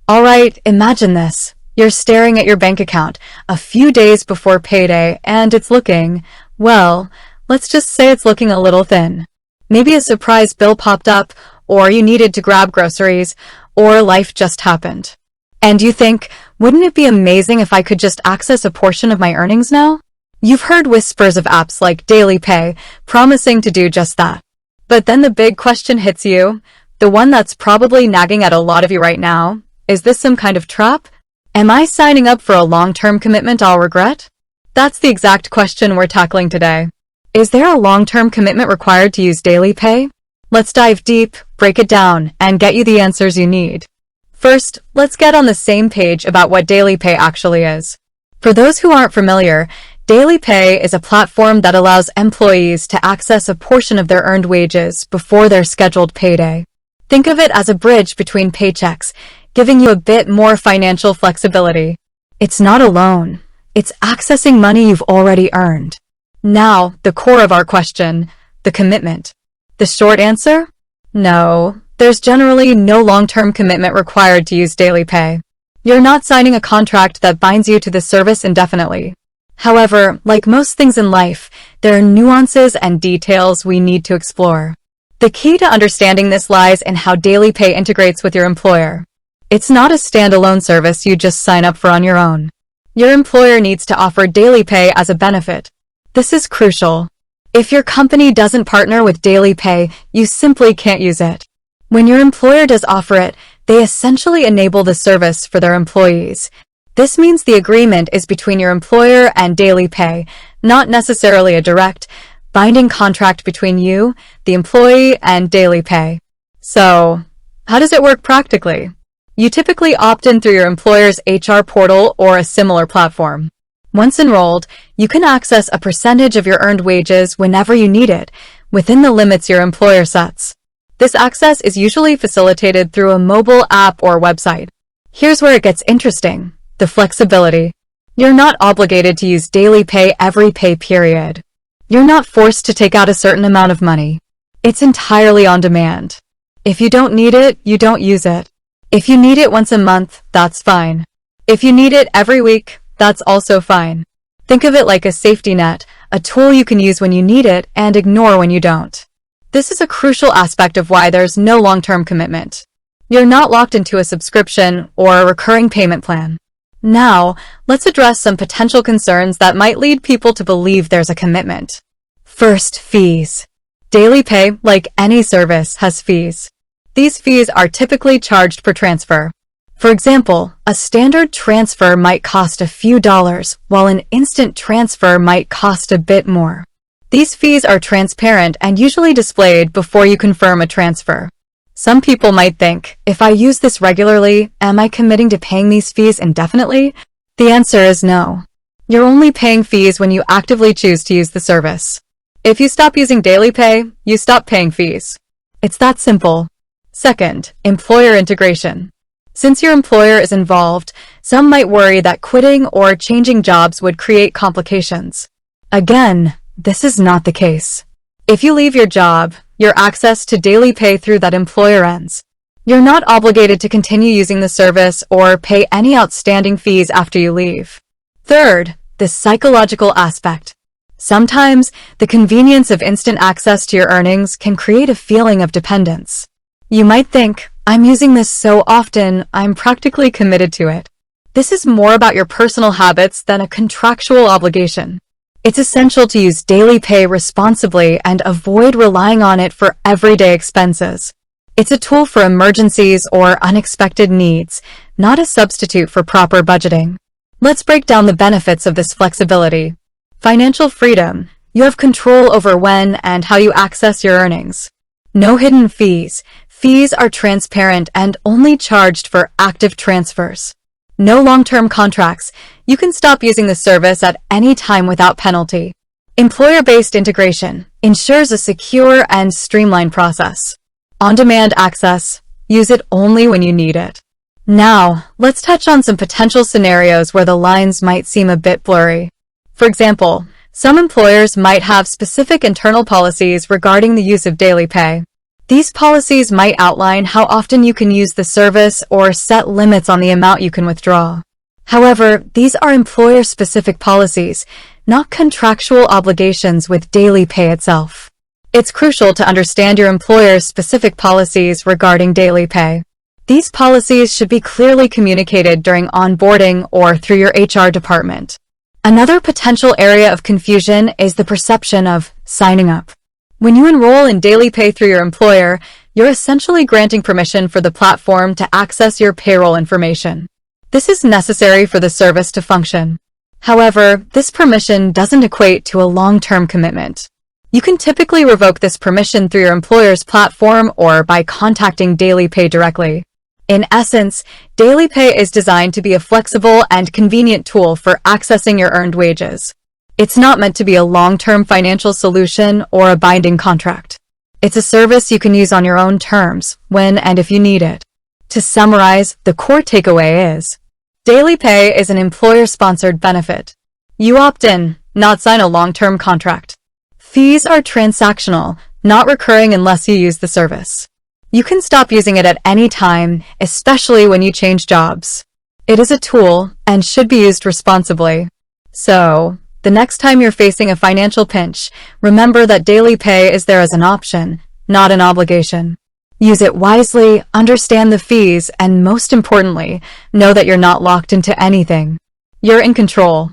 Alright, imagine this. You're staring at your bank account a few days before payday and it's looking, well, let's just say it's looking a little thin. Maybe a surprise bill popped up, or you needed to grab groceries, or life just happened. And you think, wouldn't it be amazing if I could just access a portion of my earnings now? You've heard whispers of apps like DailyPay promising to do just that. But then the big question hits you, the one that's probably nagging at a lot of you right now. Is this some kind of trap? Am I signing up for a long-term commitment I'll regret? That's the exact question we're tackling today. Is there a long-term commitment required to use DailyPay? Let's dive deep, break it down, and get you the answers you need. First, let's get on the same page about what DailyPay actually is. For those who aren't familiar, DailyPay is a platform that allows employees to access a portion of their earned wages before their scheduled payday. Think of it as a bridge between paychecks, giving you a bit more financial flexibility. It's not a loan. It's accessing money you've already earned. Now, the core of our question, the commitment. The short answer? No, there's generally no long-term commitment required to use DailyPay. You're not signing a contract that binds you to the service indefinitely. However, like most things in life, there are nuances and details we need to explore. The key to understanding this lies in how DailyPay integrates with your employer. It's not a standalone service you just sign up for on your own. Your employer needs to offer DailyPay as a benefit. This is crucial. If your company doesn't partner with DailyPay, you simply can't use it. When your employer does offer it, they essentially enable the service for their employees. This means the agreement is between your employer and DailyPay, not necessarily a direct, binding contract between you, the employee, and DailyPay. So, how does it work practically? You typically opt in through your employer's HR portal or a similar platform. Once enrolled, you can access a percentage of your earned wages whenever you need it, within the limits your employer sets. This access is usually facilitated through a mobile app or website. Here's where it gets interesting, the flexibility. You're not obligated to use DailyPay every pay period. You're not forced to take out a certain amount of money. It's entirely on demand. If you don't need it, you don't use it. If you need it once a month, that's fine. If you need it every week, that's also fine. Think of it like a safety net, a tool you can use when you need it and ignore when you don't. This is a crucial aspect of why there's no long-term commitment. You're not locked into a subscription or a recurring payment plan. Now, let's address some potential concerns that might lead people to believe there's a commitment. First, fees. DailyPay, like any service, has fees. These fees are typically charged per transfer. For example, a standard transfer might cost a few dollars, while an instant transfer might cost a bit more. These fees are transparent and usually displayed before you confirm a transfer. Some people might think, if I use this regularly, am I committing to paying these fees indefinitely? The answer is no. You're only paying fees when you actively choose to use the service. If you stop using DailyPay, you stop paying fees. It's that simple. Second, employer integration. Since your employer is involved, some might worry that quitting or changing jobs would create complications. Again, this is not the case. If you leave your job, your access to DailyPay through that employer ends. You're not obligated to continue using the service or pay any outstanding fees after you leave. Third, the psychological aspect. Sometimes, the convenience of instant access to your earnings can create a feeling of dependence. You might think, I'm using this so often, I'm practically committed to it. This is more about your personal habits than a contractual obligation. It's essential to use DailyPay responsibly and avoid relying on it for everyday expenses. It's a tool for emergencies or unexpected needs, not a substitute for proper budgeting. Let's break down the benefits of this flexibility. Financial freedom. You have control over when and how you access your earnings. No hidden fees. Fees are transparent and only charged for active transfers. No long-term contracts. You can stop using the service at any time without penalty. Employer-based integration ensures a secure and streamlined process. On-demand access. Use it only when you need it. Now, let's touch on some potential scenarios where the lines might seem a bit blurry. For example, some employers might have specific internal policies regarding the use of DailyPay. These policies might outline how often you can use the service or set limits on the amount you can withdraw. However, these are employer-specific policies, not contractual obligations with DailyPay itself. It's crucial to understand your employer's specific policies regarding DailyPay. These policies should be clearly communicated during onboarding or through your HR department. Another potential area of confusion is the perception of signing up. When you enroll in DailyPay through your employer, you're essentially granting permission for the platform to access your payroll information. This is necessary for the service to function. However, this permission doesn't equate to a long-term commitment. You can typically revoke this permission through your employer's platform or by contacting DailyPay directly. In essence, DailyPay is designed to be a flexible and convenient tool for accessing your earned wages. It's not meant to be a long-term financial solution or a binding contract. It's a service you can use on your own terms, when and if you need it. To summarize, the core takeaway is, DailyPay is an employer-sponsored benefit. You opt in, not sign a long-term contract. Fees are transactional, not recurring unless you use the service. You can stop using it at any time, especially when you change jobs. It is a tool and should be used responsibly. So, the next time you're facing a financial pinch, remember that DailyPay is there as an option, not an obligation. Use it wisely, understand the fees, and most importantly, know that you're not locked into anything. You're in control.